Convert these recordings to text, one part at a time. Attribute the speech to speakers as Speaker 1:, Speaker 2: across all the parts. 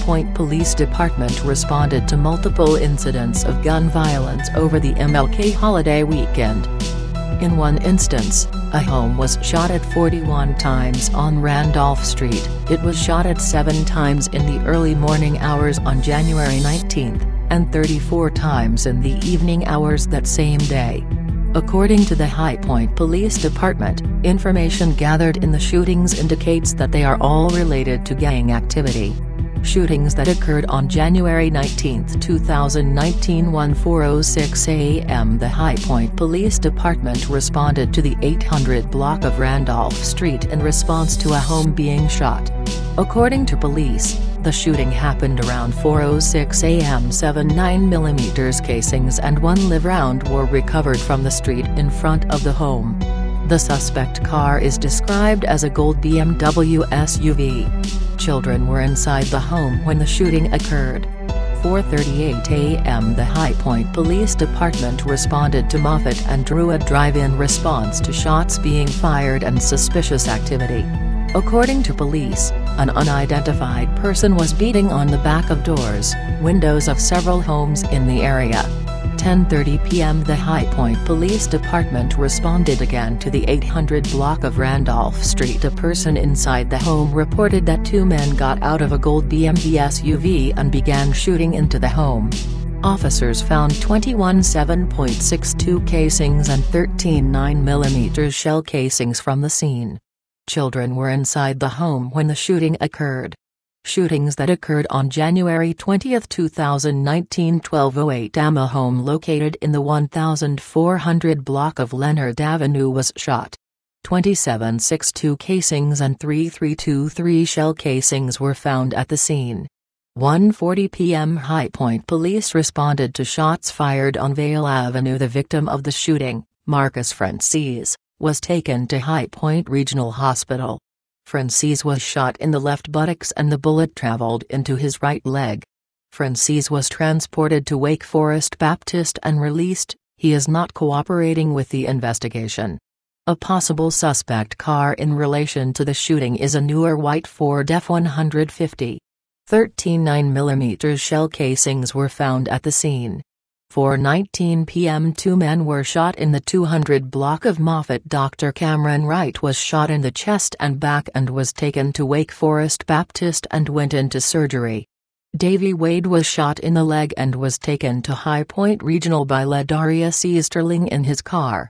Speaker 1: Point Police Department responded to multiple incidents of gun violence over the MLK holiday weekend. In one instance, a home was shot at 41 times on Randolph Street. It was shot at 7 times in the early morning hours on January 19, and 34 times in the evening hours that same day. According to the High Point Police Department, information gathered in the shootings indicates that they are all related to gang activity. Shootings that occurred on January 19, 2019 14:06 a.m. The High Point Police Department responded to the 800 block of Randolph Street in response to a home being shot. According to police, the shooting happened around 4:06 a.m. 7 9mm casings and 1 live round were recovered from the street in front of the home. The suspect car is described as a gold BMW SUV. Children were inside the home when the shooting occurred. 4:38 a.m. The High Point Police Department responded to Moffett and Druid Drive-in response to shots being fired and suspicious activity. According to police, an unidentified person was beating on the back of doors, windows of several homes in the area. 10:30 p.m. The High Point Police Department responded again to the 800 block of Randolph Street. A person inside the home reported that 2 men got out of a gold BMW SUV and began shooting into the home. Officers found 21 7.62 casings and 13 9mm shell casings from the scene. Children were inside the home when the shooting occurred. Shootings that occurred on January 20, 2019 12:08 am. A home located in the 1400 block of Leonard Avenue was shot. 27.62 casings and 3.323 shell casings were found at the scene. 1:40 p.m. High Point Police responded to shots fired on Vale Avenue. The victim of the shooting, Marcus Francis, was taken to High Point Regional Hospital. Francis was shot in the left buttocks and the bullet traveled into his right leg. Francis was transported to Wake Forest Baptist and released. He is not cooperating with the investigation. A possible suspect car in relation to the shooting is a newer white Ford F-150. 13 9mm shell casings were found at the scene. 4:19 p.m. 2 men were shot in the 200 block of Moffett. Dr. Cameron Wright was shot in the chest and back and was taken to Wake Forest Baptist and went into surgery. Davy Wade was shot in the leg and was taken to High Point Regional by Ladarius Easterling in his car.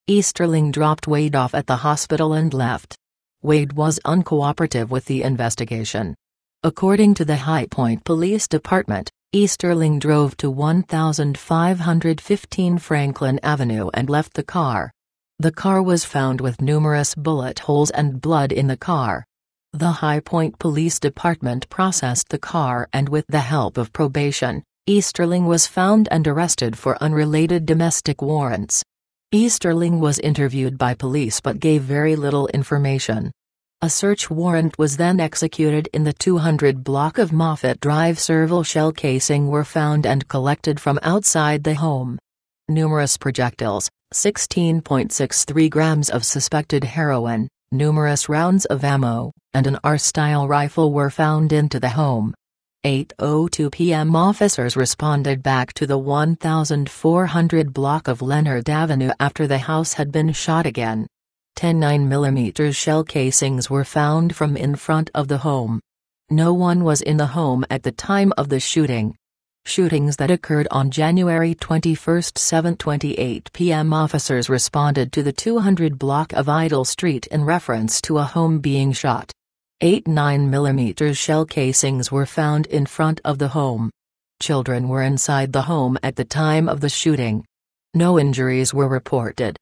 Speaker 1: Easterling dropped Wade off at the hospital and left. Wade was uncooperative with the investigation. According to the High Point Police Department, Easterling drove to 1515 Franklin Avenue and left the car. The car was found with numerous bullet holes and blood in the car. The High Point Police Department processed the car and with the help of probation, Easterling was found and arrested for unrelated domestic warrants. Easterling was interviewed by police but gave very little information. A search warrant was then executed in the 200 block of Moffett Drive. Several shell casing were found and collected from outside the home. Numerous projectiles, 16.63 grams of suspected heroin, numerous rounds of ammo, and an R-style rifle were found into the home. 8:02 p.m. Officers responded back to the 1400 block of Leonard Avenue after the house had been shot again. 10 9mm shell casings were found from in front of the home. No one was in the home at the time of the shooting. Shootings that occurred on January 21, 7:28 p.m. Officers responded to the 200 block of Idle Street in reference to a home being shot. 8 9mm shell casings were found in front of the home. Children were inside the home at the time of the shooting. No injuries were reported.